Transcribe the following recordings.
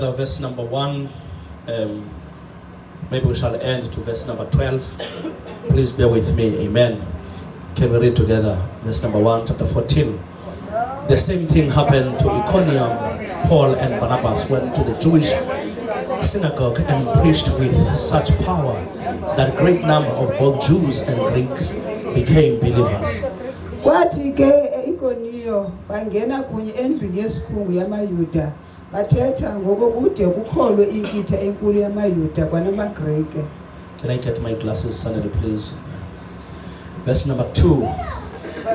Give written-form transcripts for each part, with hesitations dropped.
Verse number 1, maybe we shall end to verse number 12. Please bear with me, amen. Can we read together verse number 1, chapter 14? The same thing happened to Iconium. Paul and Barnabas went to the Jewish synagogue and preached with such power that a great number of both Jews and Greeks became believers. Kwathi ke Iconium bangena kunye endlini yesikhungu yamayuda bathetha ngokude kukholwe inkitha enkulu yamayuda kwanamaGrike. Can I get my glasses, Sandy, please? Verse number 2.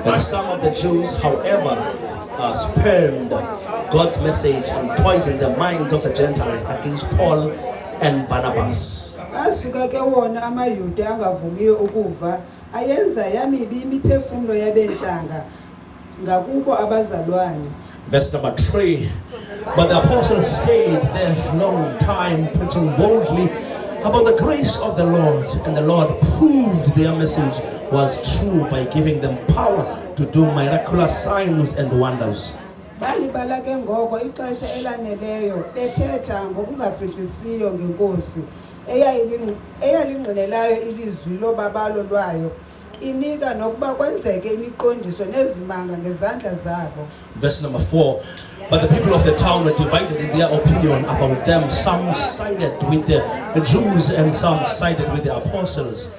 And some of the Jews, however, spurned God's message and poisoned the minds of the Gentiles against Paul and Barnabas. Asuka ke wona amayuda angavumiyo ukuva ayenza yamibi imiphefumulo yabentlanga ngakubo abazalwane. Verse number 3. But the apostles stayed there a long time, preaching boldly about the grace of the Lord, and the Lord proved their message was true by giving them power to do miraculous signs and wonders. Balibala ke ngoko ixesha elaneleyo bethetha ngokungafihlisiyo ngenkosi eyalingqinelayo ilizwi lobabalo lwayo inika nokuba kwenzeke imiqondiso nezimanga ngezandla zabo. Verse number 4. But the people of the town were divided in their opinion about them. Some sided with the Jews and some sided with the apostles.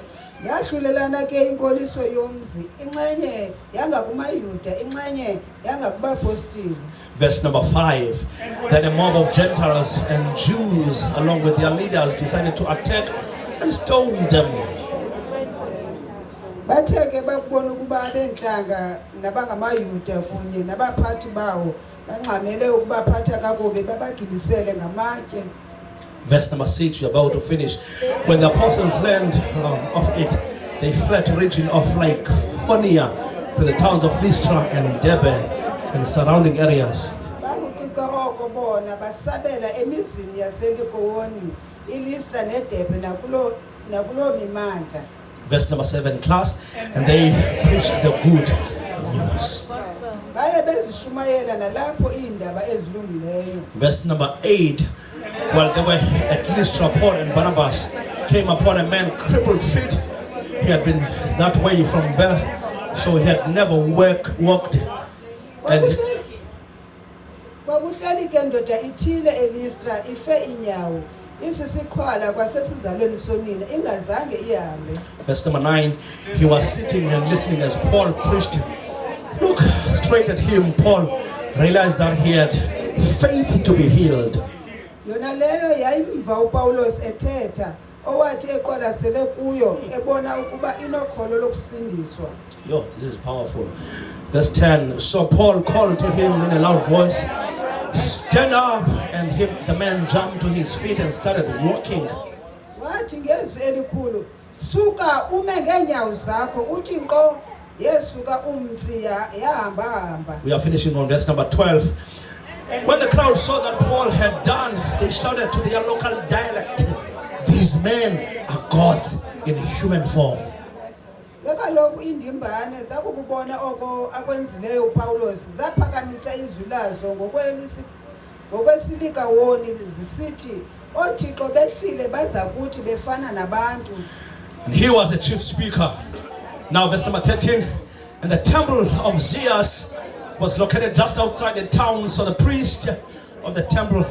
Yahlulelana ke inkoliso yomzi inxenye yanga kumayuda inxenye yanga kubapostoli. Verse number 5. Then a mob of Gentiles and Jews along with their leaders decided to attack and stone them. Batheke bakubona ukuba abentlanga nabangamayuda kunye nabaphathi bawo bangxamele ukubaphatha kakubi babagibisele ngamatye. Verse number 6, we're about to finish. When the apostles learned of it, they fled to the region of Lycaonia, to the towns of Lystra and Derbe and the surrounding areas. Bakuqika oko bona basabela emizini yaseLycaonia, iLystra neDerbe nakulo mimandla. Verse number 7, class, and they preached the good news. Verse number 8, while they were at Lystra, Paul and Barnabas came upon a man crippled feet. He had been that way from birth, so he had never walked. And verse number 9, he was sitting and listening as Paul preached. Look straight at him. Paul realized that he had faith to be healed. Yo, this is powerful. Verse 10, so Paul called to him in a loud voice, stand up, and the man jumped to his feet and started walking. We are finishing on verse number 12. When the crowd saw that Paul had done, they shouted to their local dialect, these men are gods in human form. And he was the chief speaker. Now verse number 13, and the temple of Zeus was located just outside the town, so the priest of the temple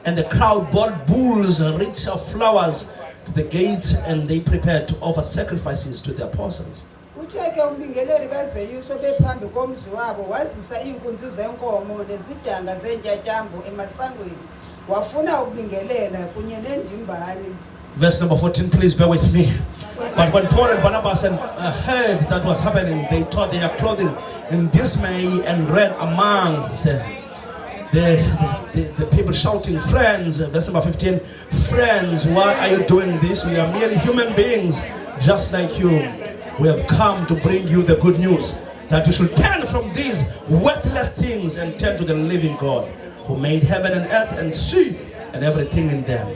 and the crowd brought bulls and wreaths of flowers to the gates, and they prepared to offer sacrifices to the apostles. Verse number 14, please bear with me. But when Paul and Barnabas heard that was happening, they tore their clothing in dismay and ran among the people shouting, friends. Verse number 15, friends, why are you doing this? We are merely human beings just like you. We have come to bring you the good news that you should turn from these worthless things and turn to the living God who made heaven and earth and sea and everything in them.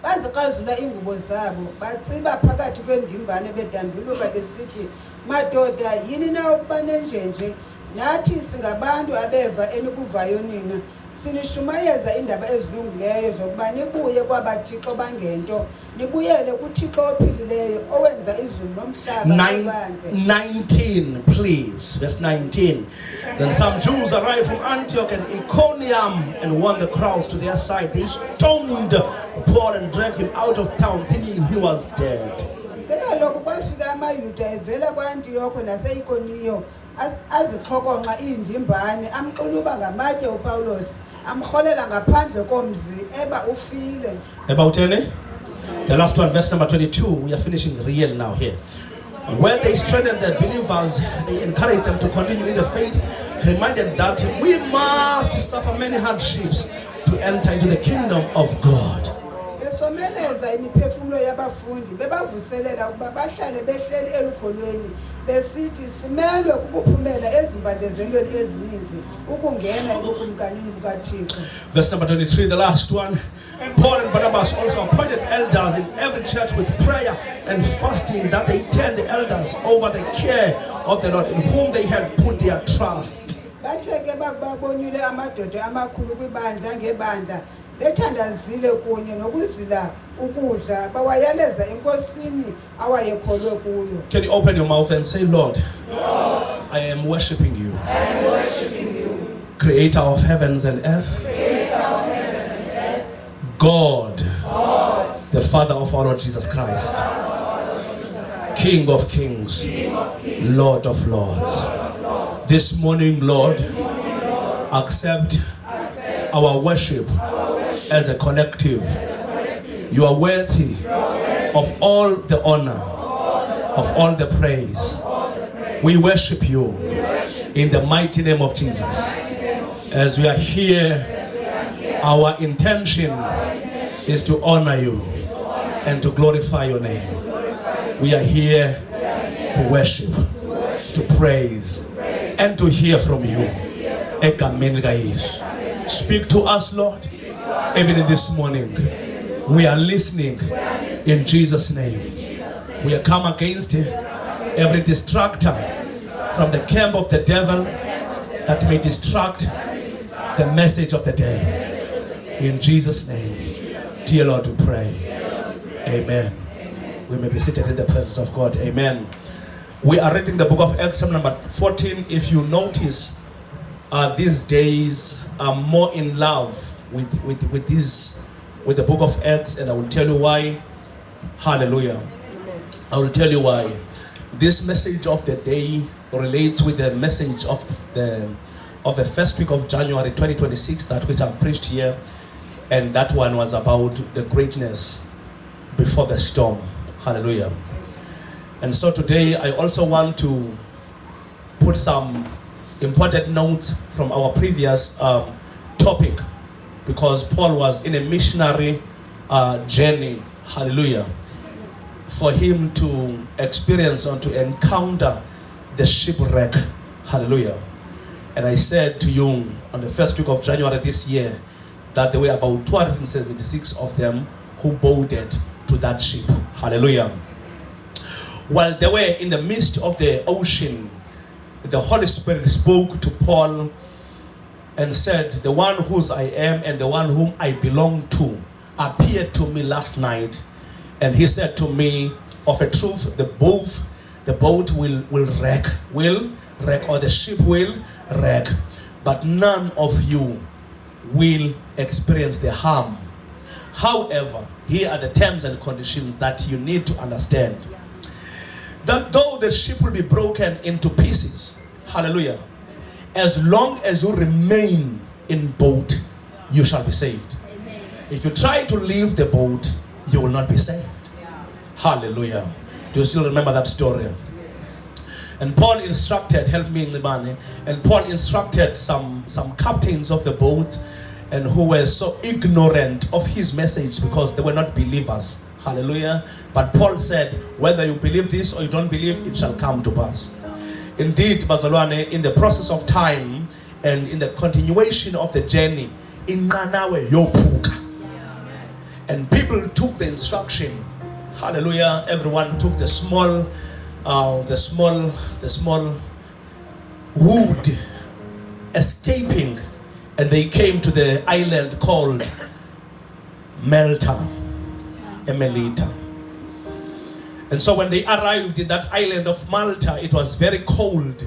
Bazixazula ingubo zabo batsiba phakathi kwendimbane bedanduluka besithi madoda yini na ukuba nenjenje nathi singabantu abeva enikuvayo nina sinishumayeza indaba ezilungileyo zokuba nibuye kwabathixo bangento nibuyele kuThixo ophilileyo owenza izulu nomhlaba nobandle. 19, please. Verse 19. Then some Jews arrived from Antioch and Iconium and won the crowds to their side. They stoned Paul and dragged him out of town, thinking he was dead. Kaloku kwafika amayuda evela kwaAntiyokho nase-Ikoniyo azixhokonxa iindimbane amxuluba ngamatye uPawulos amrholela ngaphandle komzi eba ufile. About any? The last one, verse number 22. We are finishing real now here. Where they strengthened the believers, they encouraged them to continue in the faith, reminded that we must suffer many hardships to enter into the kingdom of God. Besomeleza imiphefumulo yabafundi bebavuselela ukuba bahlale behleli elukholweni besithi simelwe kukuphumela ezimbandezelweni ezininzi ukungena ebukumkanini bukaThixo. Verse number 23, the last one. Paul and Barnabas also appointed elders in every church with prayer and fasting, that they turn the elders over the care of the Lord, in whom they had put their trust. Batheke bakubabonyule amadoda amakhulu kwibandla ngebandla bethandazile kunye nokuzila ukudla bawayaleza enkosini awayekholwe kuyo. Can you open your mouth and say, Lord, I am worshiping you. Creator of heavens and earth. God, the Father of our Lord Jesus Christ. King of kings, Lord of lords. This morning, Lord, accept our worship as a collective. You are worthy of all the honor, of all the praise. We worship you in the mighty name of Jesus. As we are here, our intention is to honor you and to glorify your name. We are here to worship, to praise, and to hear from you. Speak to us, Lord, even in this morning. We are listening in Jesus' name. We are come against every distractor from the camp of the devil that may distract the message of the day. In Jesus' name, dear Lord, we pray. Amen. We may be seated in the presence of God. Amen. We are reading the book of Acts, number 14. If you notice, these days are more in love with the book of Acts, and I will tell you why. Hallelujah. I will tell you why. This message of the day relates with the message of the first week of January 2026, that which I preached here, and that one was about the greatness before the storm. Hallelujah. And so today I also want to put some important notes from our previous topic, because Paul was in a missionary journey. Hallelujah. For him to experience or to encounter the shipwreck. Hallelujah. And I said to you on the first week of January this year that there were about 276 of them who boarded to that ship. Hallelujah. While they were in the midst of the ocean, the Holy Spirit spoke to Paul and said, the one whose I am and the one whom I belong to appeared to me last night. And he said to me, of a truth, the boat will wreck, or the ship will wreck, but none of you will experience the harm. However, here are the terms and conditions that you need to understand. That though the ship will be broken into pieces, hallelujah, as long as you remain in boat, you shall be saved. Amen. If you try to leave the boat, you will not be saved. Yeah. Hallelujah. Do you still remember that story? And Paul instructed, help me in the money, and Paul instructed some captains of the boat, and who were so ignorant of his message because they were not believers. Hallelujah. But Paul said, whether you believe this or you don't believe, it shall come to pass. Indeed, Bazalwane, in the process of time and in the continuation of the journey, in Nanawe yopuka, and people took the instruction. Hallelujah. Everyone took the small wood, escaping, and they came to the island called Melita. And so when they arrived in that island of Malta, it was very cold.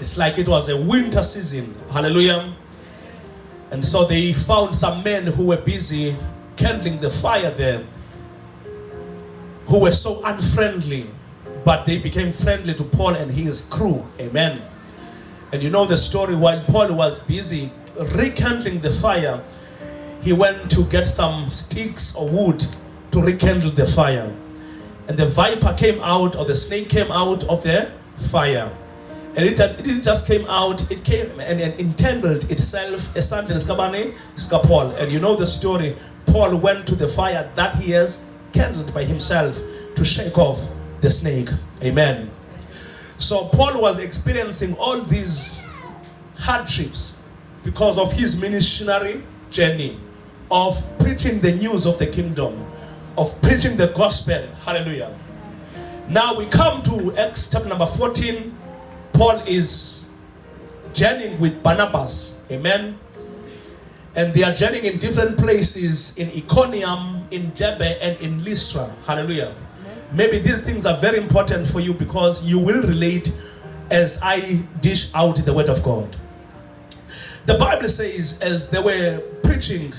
It's like it was a winter season. Hallelujah. And so they found some men who were busy kindling the fire there, who were so unfriendly, but they became friendly to Paul and his crew. Amen. And you know the story. While Paul was busy rekindling the fire, he went to get some sticks or wood to rekindle the fire. And the viper came out, or the snake came out of the fire. And it didn't just came out, it came and entangled itself. Paul. And you know the story. Paul went to the fire that he has kindled by himself to shake off the snake. Amen. So Paul was experiencing all these hardships because of his missionary journey of preaching the news of the kingdom, of preaching the gospel. Hallelujah. Now we come to Acts chapter number 14. Paul is journeying with Barnabas. Amen. And they are journeying in different places, in Iconium, in Derbe, and in Lystra. Hallelujah. Maybe these things are very important for you because you will relate as I dish out the word of God. The Bible says as they were preaching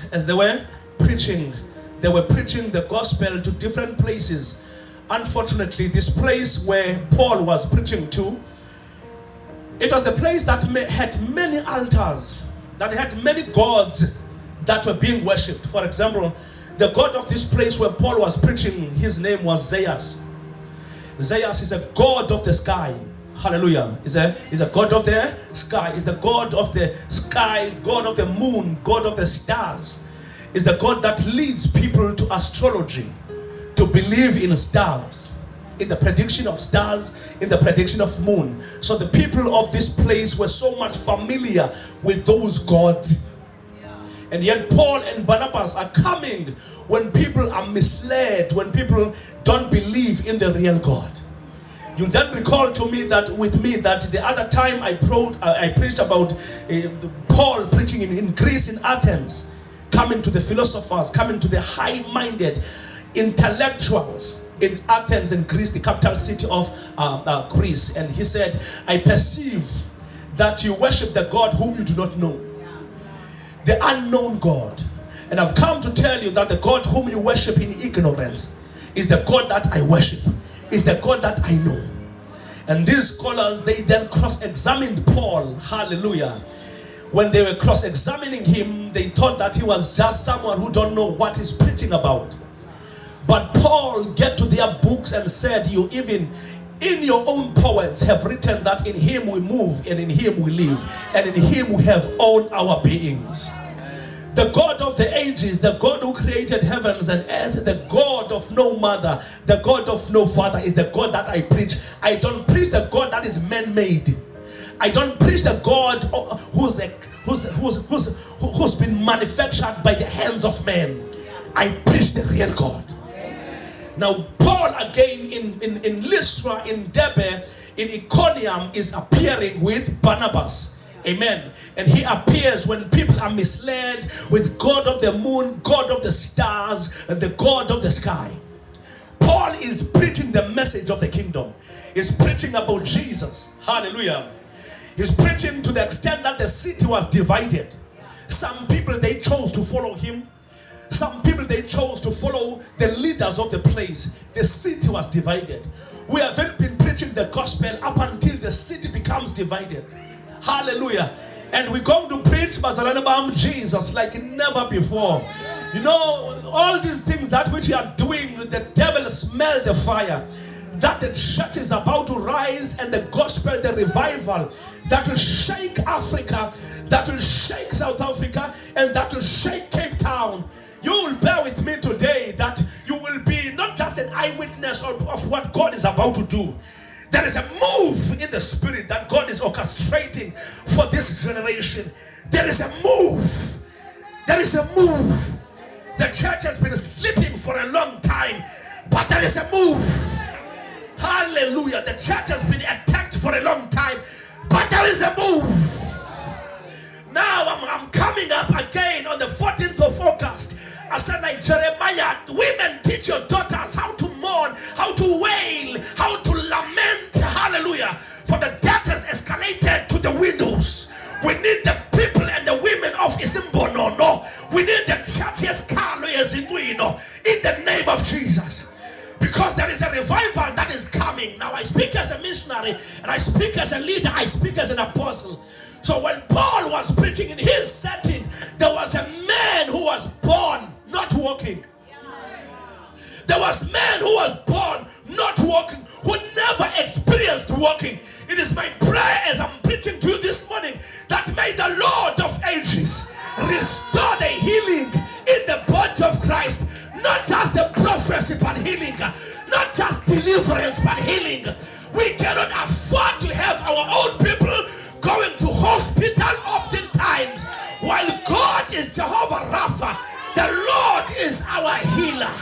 the gospel to different places. Unfortunately, this place where Paul was preaching to, it was the place that had many altars, that had many gods that were being worshipped. For example, the god of this place where Paul was preaching, his name was Zeus. Zeus is a god of the sky. Hallelujah. Is a god of the sky. Is the god of the sky, god of the moon, god of the stars. Is the god that leads people to astrology, to believe in stars, in the prediction of stars, in the prediction of moon. So the people of this place were so much familiar with those gods. And yet Paul and Barnabas are coming when people are misled, when people don't believe in the real God. You then recall to me that the other time I preached about Paul preaching in Greece, in Athens, coming to the philosophers, coming to the high-minded intellectuals in Athens, in Greece, the capital city of Greece. And he said, I perceive that you worship the God whom you do not know, the unknown God. And I've come to tell you that the God whom you worship in ignorance is the God that I worship, is the God that I know. And these scholars, they then cross-examined Paul. Hallelujah. When they were cross-examining him, they thought that he was just someone who don't know what he's preaching about. But Paul get to their books and said, you even in your own poets have written that in him we move and in him we live and in him we have all our beings. The God of the ages, the God who created heavens and earth, the God of no mother, the God of no father is the God that I preach. I don't preach the God that is man-made. I don't preach the God who's been manufactured by the hands of men. I preach the real God. Now Paul again in Lystra, in Derbe, in Iconium is appearing with Barnabas. Amen. And he appears when people are misled with God of the moon, God of the stars, and the God of the sky. Paul is preaching the message of the kingdom. He's preaching about Jesus. Hallelujah. He's preaching to the extent that the city was divided. Some people, they chose to follow him. Some people, they chose to follow the leaders of the place. The city was divided. We haven't been preaching the gospel up until the city becomes divided. Hallelujah. And we're going to preach Jesus like never before. You know, all these things that which you are doing, the devil smell the fire. That the church is about to rise, and the gospel, the revival that will shake Africa, that will shake South Africa, and that will shake Cape Town. You will bear with me today that you will be not just an eyewitness of what God is about to do. There is a move in the spirit that God is orchestrating for this generation. There is a move. There is a move. The church has been sleeping for a long time, but there is a move. Hallelujah. The church has been attacked for a long time, But there is a move. Now I'm coming up again on the 14th of August. I said, like Jeremiah, women, teach your daughters how to mourn, how to wail, how to lament. Hallelujah. For the death has escalated to the windows. We need the people and the women of Isimbono. No. We need the churches in the name of Jesus. Because there is a revival that is coming. Now I speak as a missionary, and I speak as a leader, I speak as an apostle. So when Paul was preaching in his setting, there was a man who was born not walking. There was a man who was born not walking, who never experienced walking. It is my prayer as I'm preaching to you this morning that may the Lord of ages restore the healing in the body of Christ. Not just the prophecy, but healing. Not just deliverance, but healing. We cannot afford to have our own people going to hospital oftentimes, while God is Jehovah Rapha. The Lord is our healer.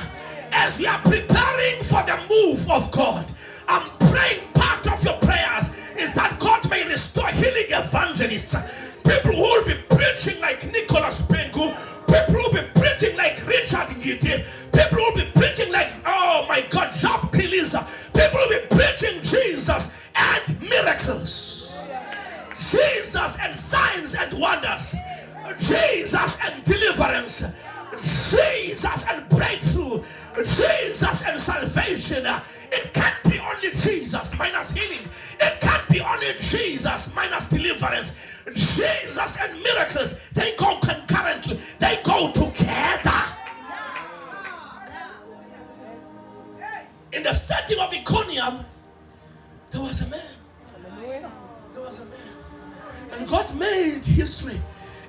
As we are preparing for the move of God, I'm praying, part of your prayers is that God may restore healing evangelists. People who will be preaching like Nicholas Pengu, people who will be preaching like Richard Ngiti, people who will be preaching like, oh my God, Job Kiliza, people who will be preaching Jesus and miracles, Jesus and signs and wonders, Jesus and deliverance, Jesus and breakthrough, Jesus and salvation. It can't be only Jesus minus healing. It can't be only Jesus minus deliverance. Jesus and miracles, they go concurrently. They go together. In the setting of Iconium, there was a man. There was a man. And God made history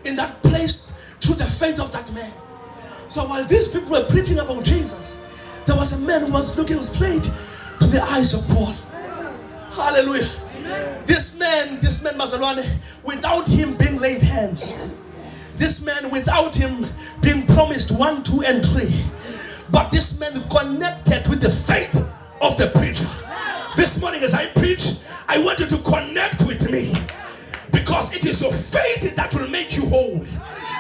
in that place through the faith of that man. So while these people were preaching about Jesus, there was a man who was looking straight to the eyes of Paul. Hallelujah. This man Mazalwane, without him being laid hands, this man without him being promised 1, 2, and 3, but this man connected with the faith of the preacher. This morning as I preach, I want you to connect with me, because it is your faith that will make you whole.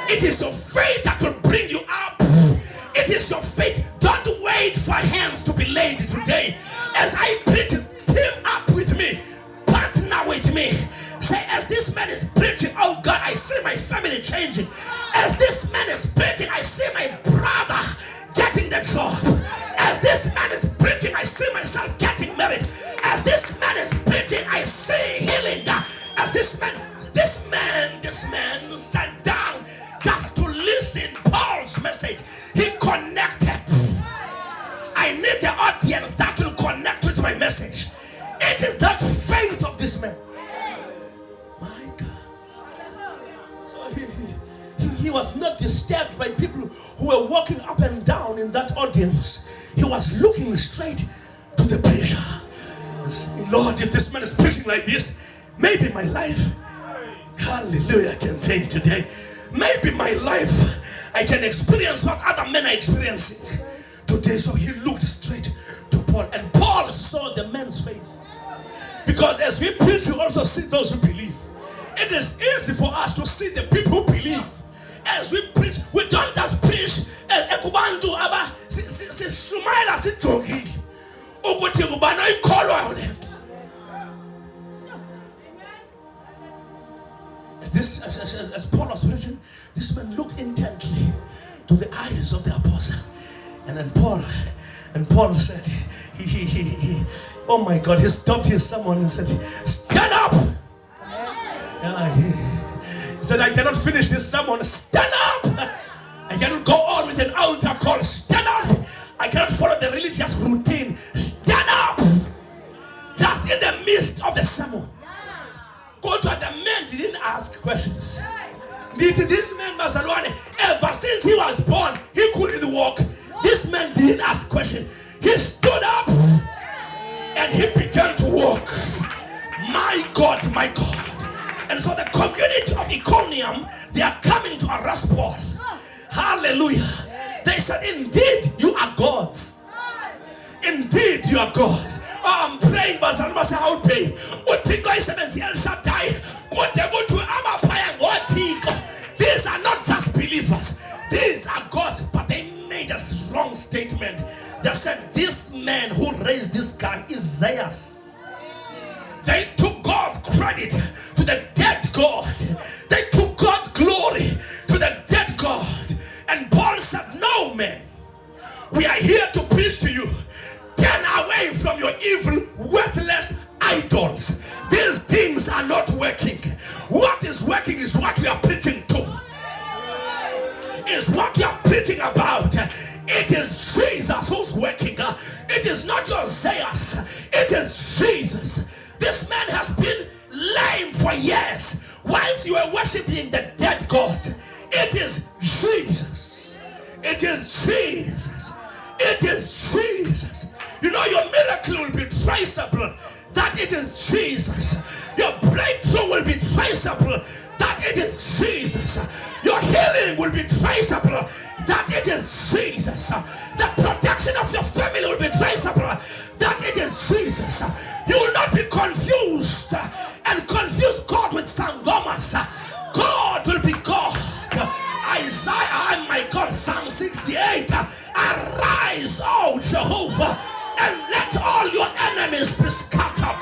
It is your faith that will bring you up. It is your faith. Don't wait for hands to be laid today. As I preach, team up with me. Partner with me. Say, as this man is preaching, oh God, I see my family changing. As this man is preaching, I see my brother getting the job. As this man is preaching, I see myself getting married. As this man is preaching, I see healing. As this man sat down just to listen Paul's message. He connected. I need the audience that will connect with my message. It is that faith of this man. My God. So he was not disturbed by people who were walking up and down in that audience. He was looking straight to the preacher and saying, Lord, if this man is preaching like this, maybe my life, hallelujah, can change today. Maybe my life, I can experience what other men are experiencing today. So he looked straight to Paul, and Paul saw the man's faith. Because as we preach, we also see those who believe. It is easy for us to see the people who believe. As we preach, we don't just preach. As Paul was preaching, this man looked intently to the eyes of the apostle, and then Paul said, oh my God, he stopped his sermon and said, stand up. He said, I cannot finish this sermon. Stand up. I cannot go on with an altar call. Stand up. I cannot follow the religious routine. Stand up. Just in the midst of the sermon. Go to the man didn't ask questions. Did this man Mazalwane, ever since he was born, he couldn't walk? This man didn't ask questions. He stood up and he began to walk. My God, my God. And so the community of Iconium, they are coming to arrest Paul. Hallelujah. They said, indeed, you are gods. Indeed, you are gods. I'm praying bazalwane base-Outbay uThixo isebenzi El Shaddai kude kuthi abaphaya ngoThixo. These are not just believers, these are gods, but they made a wrong statement. They said this man who raised this guy is Zeus. They took God's credit to the dead God. They took God's glory to the dead God. And Paul said, no man, we are here to preach to you. Turn away from your evil, worthless idols. These things are not working. What is working is what we are preaching to. Is what you are preaching about. It is Jesus who's working. It is not your Zeus. It is Jesus. This man has been lame for years whilst you were worshiping the dead God. It is Jesus. It is Jesus. It is Jesus. You know, your miracle will be traceable that it is Jesus. Your breakthrough will be traceable that it is Jesus. Your healing will be traceable that it is Jesus. The protection of your family will be traceable that it is Jesus. You will not be confused and confuse God with sangomas. God will be God. Isaiah, my God, Psalm 68. Arise, O Jehovah, and let all your enemies be scattered.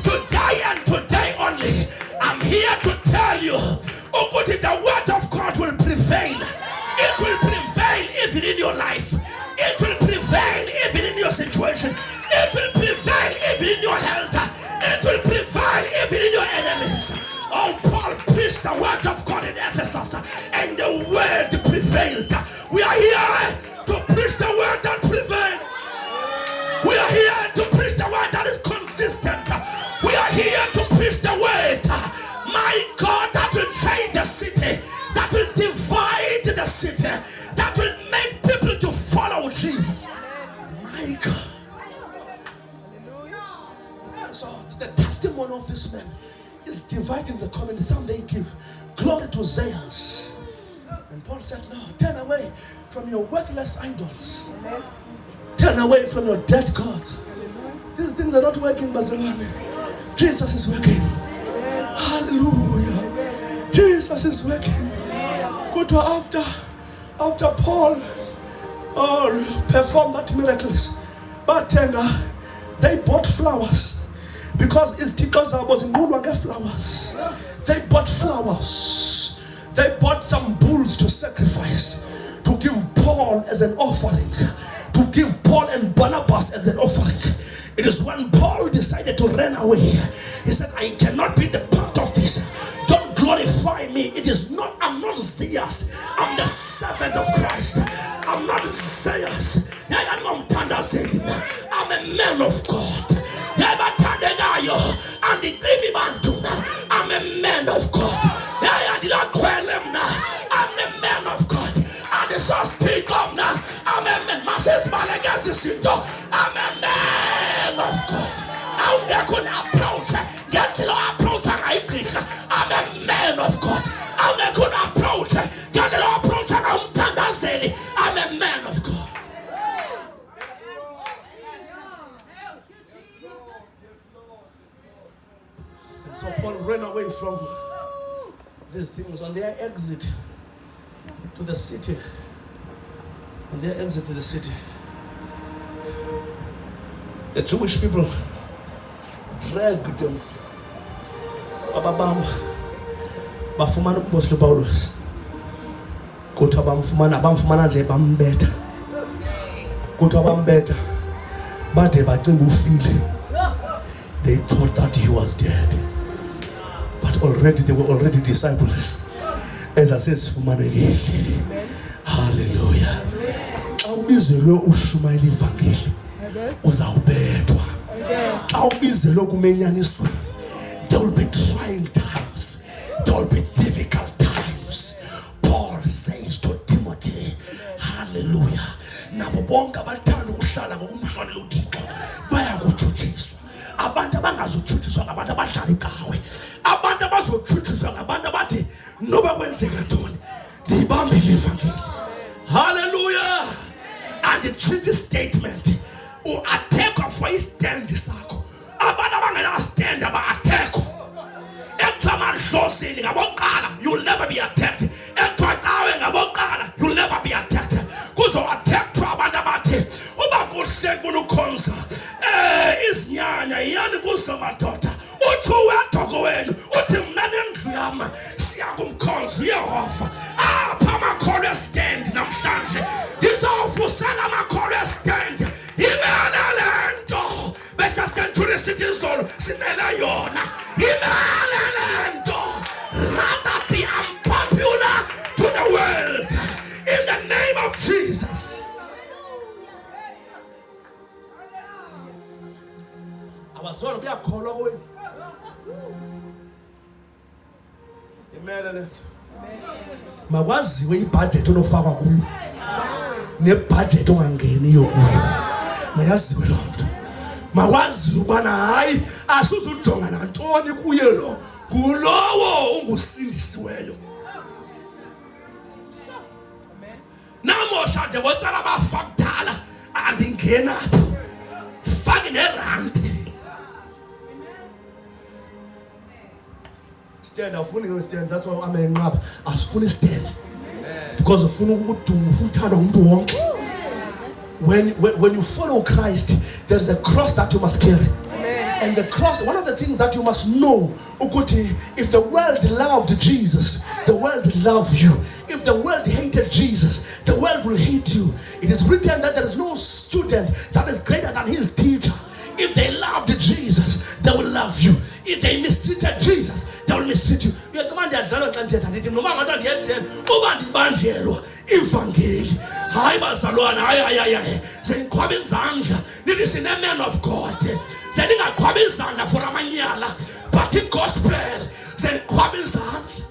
Today and today only, I'm here to tell you, the word of God will prevail. It will prevail even in your life. It will prevail even in your situation. It will prevail even in your health. It will prevail even in your enemies. Oh, Paul preached the word of God in Ephesus, and the word prevailed. We are here to preach the word that prevails. We are here to preach the word that is consistent. We are here to preach the word, my God, that will change the city, that will divide the city, that will make people to follow Jesus. My God. So the testimony of this man is dividing the community. Some they give glory to Zeus. And Paul said, no, turn away from your worthless idols. Turn away from your dead gods. These things are not working, Barcelona. Jesus is working. Hallelujah. Jesus is working. Go to after Paul performed that miracles. But they bought flowers. Because it's because I was in Mulwange flowers. They bought flowers. They bought some bulls to sacrifice, to give Paul as an offering, to give Paul and Barnabas as an offering. It is when Paul decided to run away. He said, I cannot be the part of this. Don't glorify me. It is not, I'm not Zeus. I'm the servant of Christ. I'm not Zeus. I'm a man of God. I'm a man of God. I'm a man of God. And it's just speak up now. I'm a man. I'm a man of God. I'm not going to approach. Get to approach. I'm a man of God. I'm not going to approach. Get to approach. I'm a man of God. And so Paul ran away from these things on their exit to the city. On their exit to the city, the Jewish people dragged them. Bafumana uMpostoli Paulus. Kuthi abamfumana nje bambetha. Kuthi abambetha bade bacinga ufile. They thought that he was dead. But already they were already disciples. As I says, hallelujah. Xa ubizelwe ushumayela ivangeli uzawubethwa. Xa ubizelwe ukumenyaniswa, there will be trying times. There will be difficult times. Paul says to Timothy, hallelujah. Nabo bonke abathanda ukuhlala ngokumhlonela uThixo bayakutshutshiswa. Abantu abangazutshutshiswa ngabantu abahlala ecawe. Abantu abazotshutshiswa ngabantu abathi noba kwenzeka ntoni ndiyibambile ivangeli. Hallelujah. And the treaty statement uattackwa for istand sakho. Abantu abangena stand aba-attackwa. Ekuthiwa amadlozini ngaboqala, you'll never be attacked. Ekuthiwa cawe ngaboqala, you'll never be attacked. Kuzo-attackwa abantu abathi uba kuhle kunukhonza izinyanya yani kuzo madoda. Uthi uwedoko wenu uthi mna nendlu yami siyakumkhonza uYehova. Apha amakholo estand namhlanje ndizawuvusela amakholo estand. Imele le nto bese Century City Zolo simele yona. Imele le nto. Rather be unpopular to the world in the name of Jesus. Abazwana kuyakholwa kuwena. Imele le nto. Makwaziwe ibudget onofakwa kuyo nebudget ongangeniyo kuyo. Mayaziwe lo nto. Makwazi ubana hayi asuzujonga nantoni kuye lo ngulowo ungusindisiweyo. Namosha nje ngotsala abafakudala andingena phi fake nerandi. Stand, awufuni ke stand. That's why I'm enqaba. Asifuni stand because ufuna ukuduma, ufuna uthandwa umuntu wonke. When you follow Christ, there's a cross that you must carry. And the cross, one of the things that you must know, if the world loved Jesus, the world will love you. If the world hated Jesus, the world will hate you. It is written that there is no student that is greater than his teacher. If they loved Jesus, they will love you. If they mistreated Jesus, they will mistreat you. You command the adlalo kantetha ndithi noma ngathi ndiyethena uba ndibanjelwa ivangeli. Hayi bazalwana, hayi sengiqhwaba izandla nithi sine man of God. Seningaqhwaba izandla for amanyala but igospel sengiqhwaba izandla.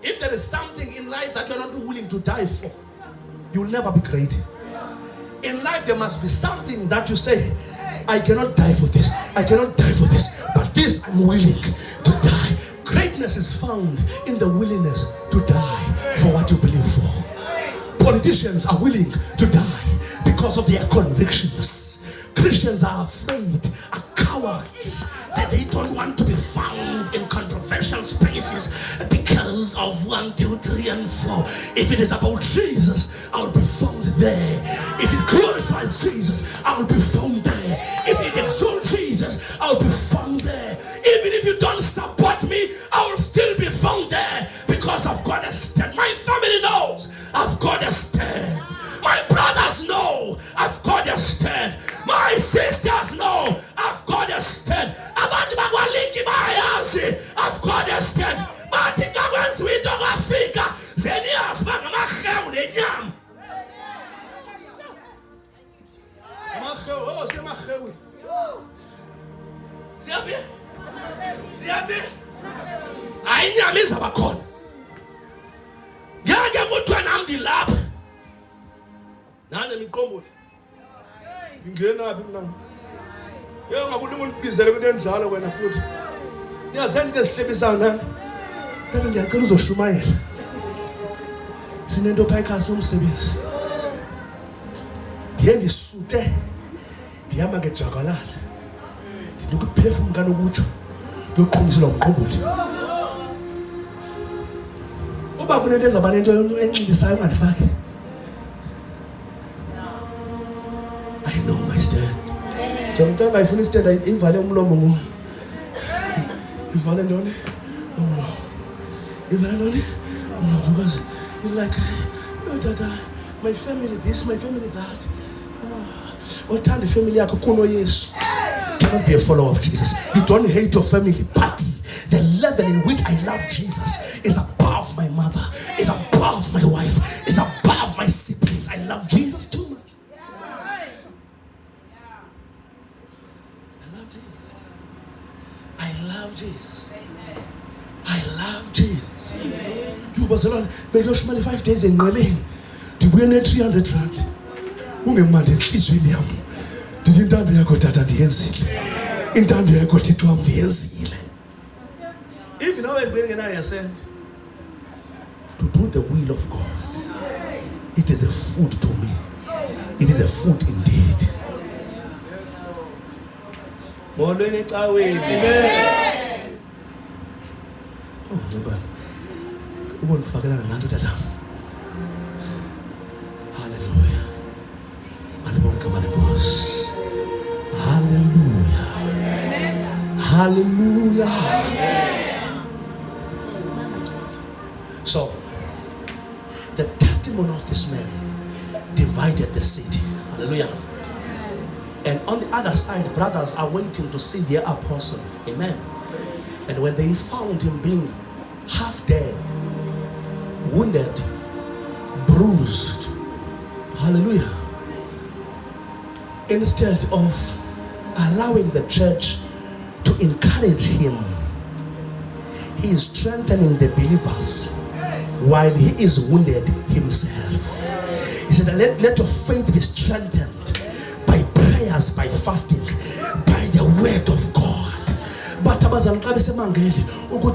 If there is something in life that you are not willing to die for, you will never be great. In life there must be something that you say, I cannot die for this, I cannot die for this, but this I'm willing to die. Greatness is found in the willingness to die for what you believe for. Politicians are willing to die because of their convictions. Christians are afraid, are cowards, that they don't want to be found in controversial spaces because of 1, 2, 3, and 4. If it is about Jesus, I will be found there. If it glorifies Jesus, I will be found there. If it exalts Jesus, I will be found there. Even if you don't support me, I will still be found there because I've got a stand. My family knows I've got a stand. My brothers know I've got a stand. My sisters know I've got a stand. Abantu bakwaLinki bayazi I've got a stand. Bathi xa kwenziwa into kwafika zeniyazi bangamahewu nenyama. Amahewu, semahewu. Ziyabi? Hayi inyama izaba khona. Ngeke kuthiwe nami ndilapha. Nane miqombothi. Ngingena phi mina? Yebo ngakulunga ungibizele kwento enjalo wena futhi. Niyazenza into ezihlebisayo nani? Kanti ndiyacela uzoshumayela. Sinento phayikasi umsebenzi. Ndiye ndisute. Ndihamba ngejakalala. Ndinokuphefumula kanokutsho. Ndiyoqhumiselwa umqombothi. Uba kunento ezaba nento enxilisayo ungandifaki. I know my stand. Njengoba ngayifuna istand ivale umlomo ngo. Ivale ntoni? Umlomo. Ivale ntoni? Umlomo because you like no tata, my family this, my family that. Othanda family yakho kuno Yesu. Cannot be a follower of Jesus. You don't hate your family, but the level in which I love Jesus is above my mother, is above my wife, is above my siblings. I love Jesus too much. I love Jesus. I love Jesus. You was alone. But you should 5 days in Berlin. To win 300 rand. Who me mad and kiss with him. Did you stand there? Got at the end. In time there, got it to the end. If you know I'm being an ascent to do the will of God. It is a food to me. It is a food indeed. Hallelujah. Hallelujah. Hallelujah. So, the testimony of this man divided the city. Hallelujah. And on the other side, brothers are waiting to see their apostle. Amen. And when they found him being half dead, wounded, bruised, hallelujah, instead of allowing the church to encourage him, he is strengthening the believers while he is wounded himself. He said, let your faith be strengthened by prayers, by fasting, by the word of God. But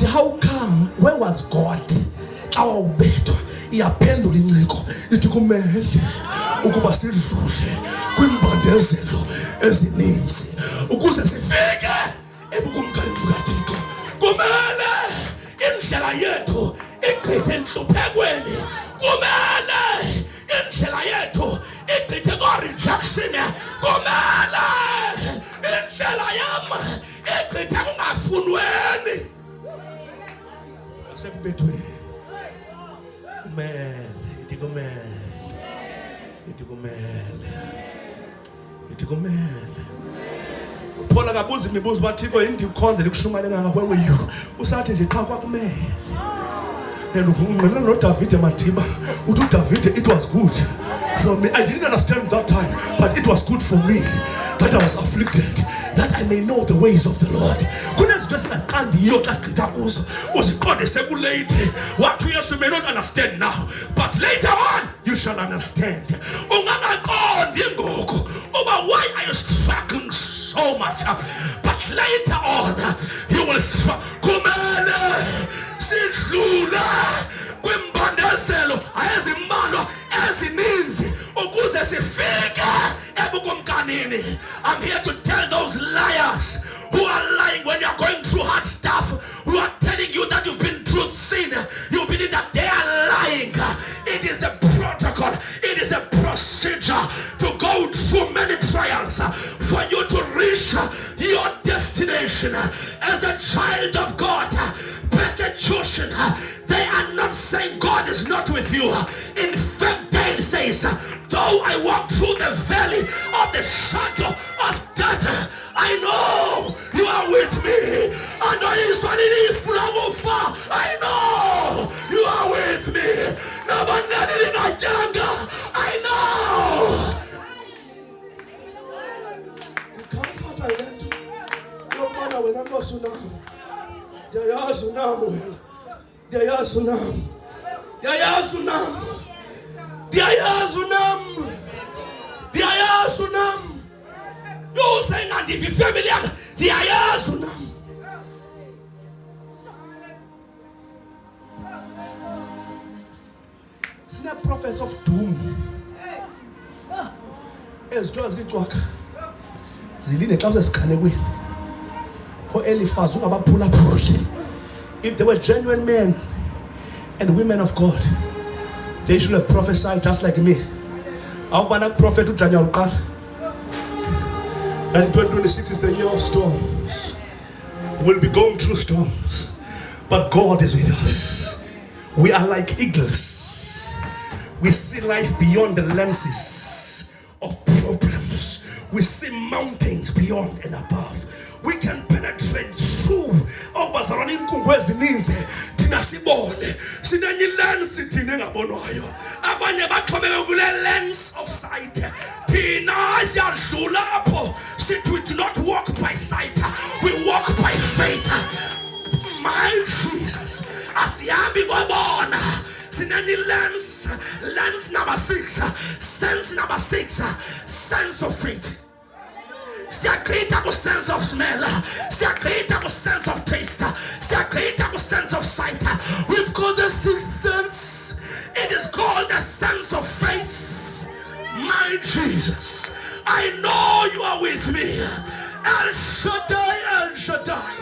how come, where was God? Our better. Iyaphendula inciko ithi kumele ukuba sidlule kwimbandezelo ezininzi ukuze sifike ebukumkanini bukaThixo. Kumele indlela yethu igqithe enhluphekweni. Kumele indlela yethu igqithe ko-rejection. Kumele indlela yam igqithe kungafunweni nasekubethweni. Itikumele. Paul akabuza imibuzo bathiko yini ndikhonzele kushumayela ngaka, where were you? Usathi nje qha kwakumele. And ungqinela no David Matiba. Uthi David, it was good for me. I didn't understand that time, but it was good for me that I was afflicted, that I may know the ways of the Lord. What yes you may not understand now, but later on you shall understand. Why are you struggling so much? But later on you will struggle. I'm here to tell those liars who are lying when you're going through hard stuff, who are telling you that you've been through sin. You believe that they are lying. It is the protocol, it is a procedure to go through many trials for you to reach your destination. As a child of God, persecution, they are not saying God is not with you. In fact, David says, though I walk through the valley of the shadow of death, I know you are with me. I know you are with me. I know. The comfort I went to, no matter when I'm not tsunami. Yaya tsunami. Yaya tsunami. Yaya tsunami. Yaya tsunami. Yaya tsunami. You saying that if you family, Yaya tsunami. Sina prophets of doom. Ezidwa zicwaka. Ziline xa usesikhanekweni. Eliphaz ungabaphulaphuli. If they were genuine men and women of God, they should have prophesied just like me. Awubana prophet uJanuary uqala. And 2026 is the year of storms. We'll be going through storms, but God is with us. We are like eagles. We see life beyond the lenses of problems. We see mountains beyond and above. We can penetrate through. Obazalwana inkungu ezininzi thina sibone. Sinenye lens thina engabonwayo. Abanye baxhomeke kule lens of sight. Thina siyadlula apho. Sithi we do not walk by sight. We walk by faith. My Jesus. Asihambi ngobona. Sinenye lens number 6. Sense number 6. Sense of faith. Siyakrita ku sense of smell. Siyakrita ku sense of taste. Siyakrita ku sense of sight. We've got the 6th sense. It is called the sense of faith. Jesus, I know you are with me. El Shaddai, El Shaddai.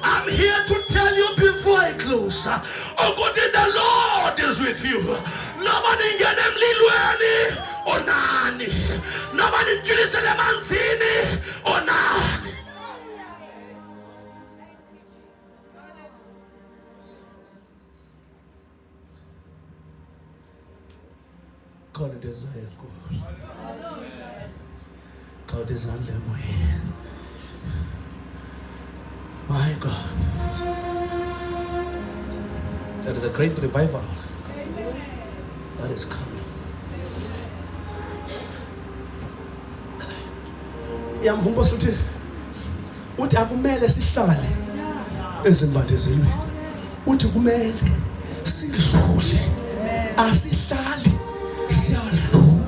I'm here to tell you before I close. Oh God, the Lord is with you. Nobody get them lilweni onani. Nobody julisele manzini onani. God desire God. God desire moyeni. My God, there is a great revival that is coming. Yamvumba sithi uthi akumele sihlale ezimbandezelweni. Uthi kumele sidlule. Asihlali siyadlula.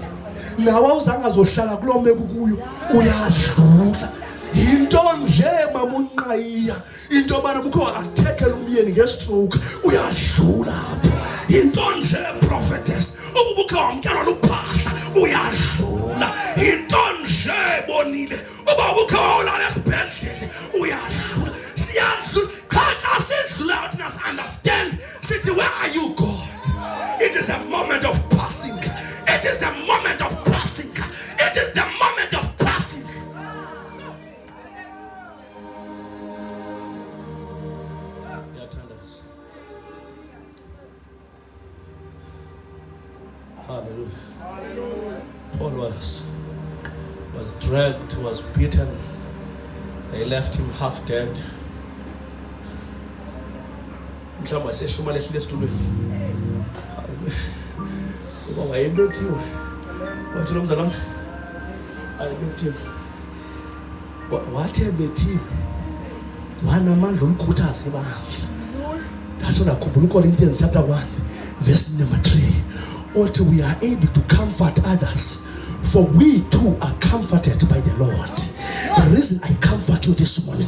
Nawe uzange azohlala kulomeke kuyo uyadlula. Into nje mama unqayiya into bana bukho athekela umyeni ngestroke uyadlula apha. Into nje prophetess ubukho wamkelwa luphahla uyadlula. Into nje bonile ubukho ulala esibhedlele uyadlula. Siyadlula qha asidlula uthi nas understand sithi where are you God? It is a moment of passing. It is a moment of passing. It is the moment of passing. Hallelujah. Hallelujah. Paul was dragged, was beaten. They left him half dead. Mhlawumbe seshuma lehlile esitulweni. Hallelujah. Ngoba wayebethiwe. Wathi lo mzalwane ayebethiwe. Wathi ebethiwe. Wanamandla olukhuthaza ibandla. That's what I Corinthians chapter 1 verse number 3. What we are able to comfort others, for we too are comforted by the Lord. The reason I comfort you this morning,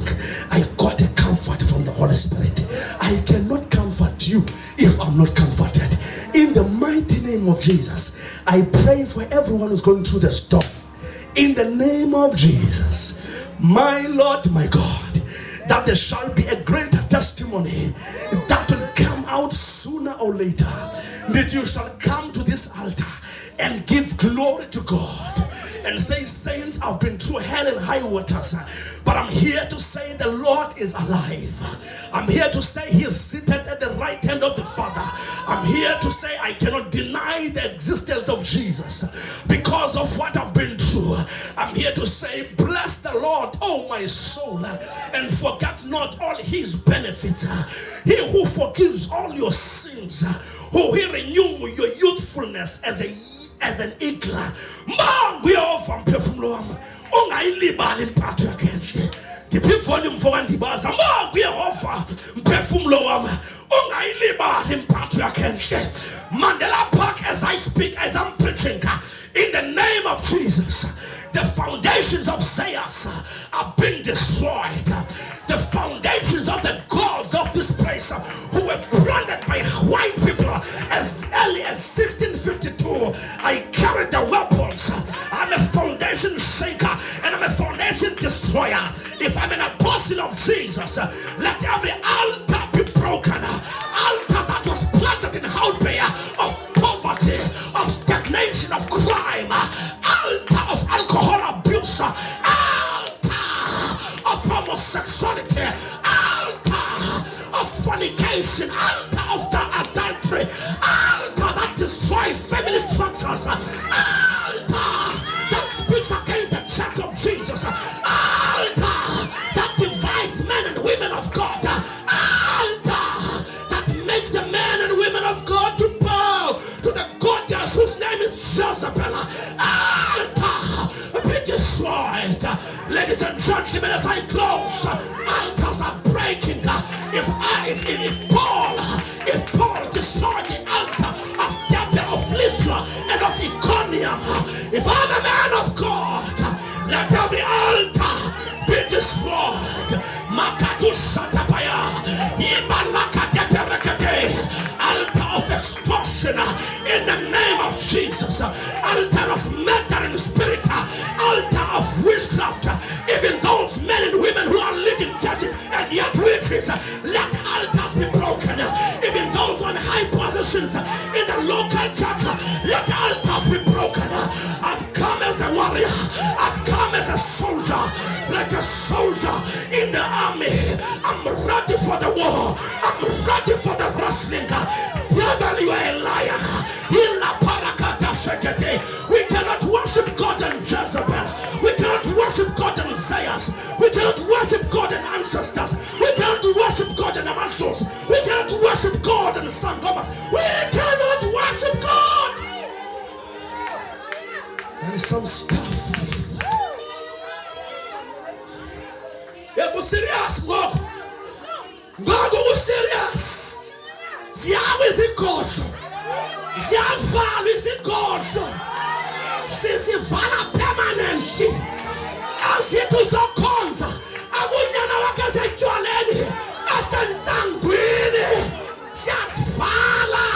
I got a comfort from the Holy Spirit. I cannot comfort you if I'm not comforted. In the mighty name of Jesus, I pray for everyone who's going through the storm. In the name of Jesus, my Lord, my God, that there shall be a greater testimony that will come out sooner or later, that you shall come to this altar and give glory to God and say, saints, I've been through hell and high waters, but I'm here to say the Lord is alive. I'm here to say he is seated at the right hand of the Father. I'm here to say I cannot deny the existence of Jesus because of what I've been through. I'm here to say, bless the Lord, oh my soul, and forget not all his benefits. He who forgives all your sins, who he renew your youthfulness as an eagle. Mangu yehova mphefumulo wami ungayilibali impatho yakhe enhle. Ndiphi volume for andibaza mangu yehova mphefumulo wami ungayilibali impatho yakhe enhle. Mandela Park, as I speak, as I'm preaching, in the name of Jesus, the foundations of Zayas are being destroyed. The foundations of the gods of this place who were planted by white people as early as 1652. I carried the weapons. I'm a foundation shaker and I'm a foundation destroyer. If I'm an apostle of Jesus, let every altar be broken. Altar that was planted in Houtbeya of poverty, of stagnation, of crime, altar of alcohol abuse, altar of homosexuality, altar of fornication, altar of the adultery, altar that destroys family structures, altar that speaks against the church of Jesus, altar that divides men and women of God, altar that makes the men and women of God to bow to the goddess whose name is Jezebel, altar be destroyed. Ladies and gentlemen, as I close, altars are breaking. If Paul destroyed the altar of Derbe, of Lystra, and of Iconium, if I'm a man of God, let every altar be destroyed. Makatu Shatapaya, Ibalaka Deperekate, altar of extortion in the name of Jesus, altar of murdering spirit, institutions, in the local church. Let the altars be broken. I've come as a warrior. I've come as a soldier. Like a soldier in the army. I'm ready for the war. I'm ready for the wrestling. Devil, you are a liar. We cannot worship God and Jezebel. We cannot worship God and Zeus. We cannot worship God and ancestors. We cannot worship God and Amathos. We cannot worship God and Sangomas. We cannot worship God. There is some stuff. You're serious, God. God is serious. Siyawa izigodlo. Siyavala izigodlo. Sisivala permanently. Asithi uzokhonza abunyana wakhe asetshwaleni asenzangwini. Siyasivala.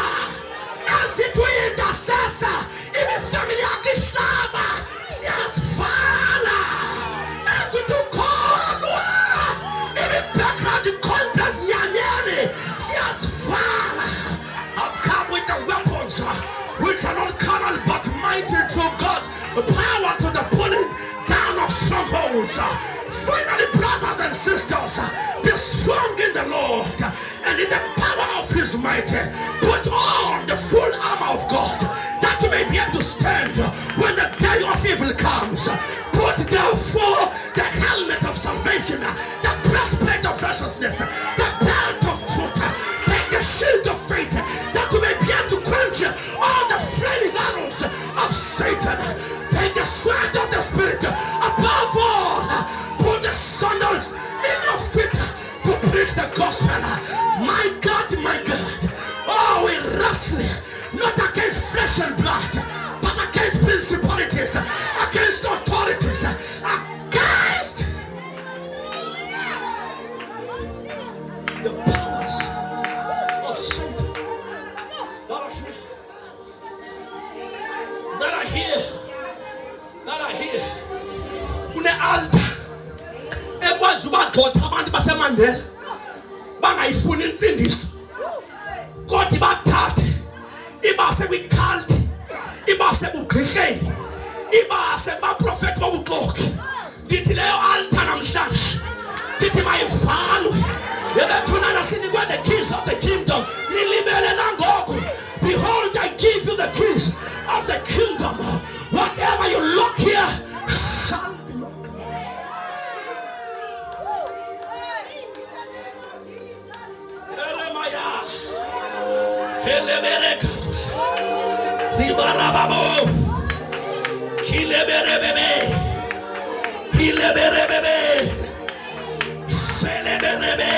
Asithi uyintasesa imifamily yakhe ihlaba. Siyasivala. Asithi ukholwa imi-background complex nyanyeni. Siyasivala. I've come with the weapons which are not carnal but mighty through God, power to the pulling down of strongholds. Finally, brothers and sisters, be strong in the Lord and in the power of his might. Put on the full armor of God, that you may be able to stand when the day of evil comes. Put therefore the helmet of salvation, the breastplate of righteousness, the belt of truth, take the shield of faith, that you may be able to quench all the flaming arrows of Satan. Take the sword of the Spirit. Above all, put the sandals in your feet to preach the gospel. My God, my God. Oh, we wrestle not against flesh and blood, but against principalities, against authorities, against the powers of Satan that are here. Kune-altar ekwazi ubagxotha abantu baseMandela bangayifuni insindiso, kodwa ibathathe ibase kwi-cult, ibase ebugqirheni, ibase kubaprofethi bobuxoki. Ndithi leyo altar namhlanje ndithi mayivalwe. Yebethunana sinikwe the keys of the kingdom. Nilibele nangoku. Behold, I give you the keys of the kingdom. Whatever you lock here shall be locked. Elemaya. Eleberekatus. Ribarababo. Kileberebebe. Kileberebebe. Seleberebe.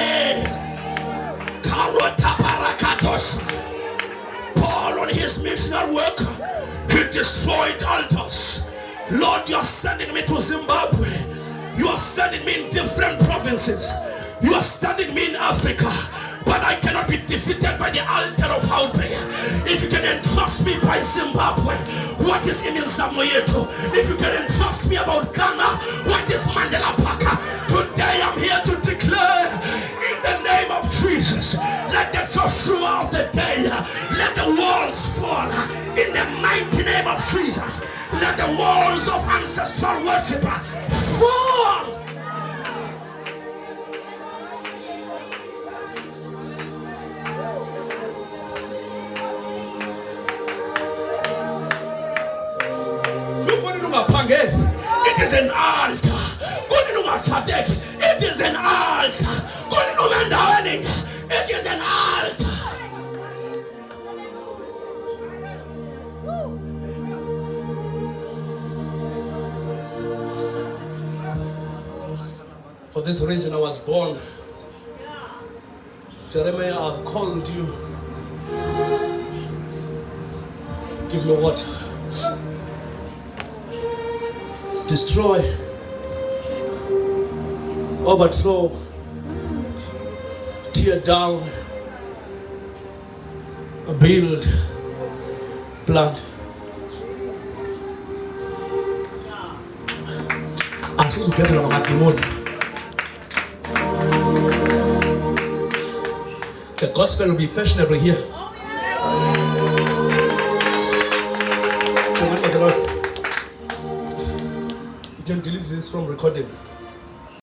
Karota parakatos. Paul on his missionary work, he destroyed altars. Lord, you are sending me to Zimbabwe. You are sending me in different provinces. You are sending me in Africa. But I cannot be defeated by the altar of outbreak. If you can entrust me by Zimbabwe, what is in Zamoyeto? If you can entrust me about Ghana, what is Mandela Park? Today I'm here to declare in the name of Jesus, let the Joshua of the day, let the walls fall in the mighty name of Jesus. Let the walls of ancestral worship fall. It is an altar. It is an altar. It is an altar. For this reason I was born. Jeremiah, I've called you. Give me water. Destroy, overthrow, tear down, build, plant. The gospel will be fashionable here. You can delete this from recording.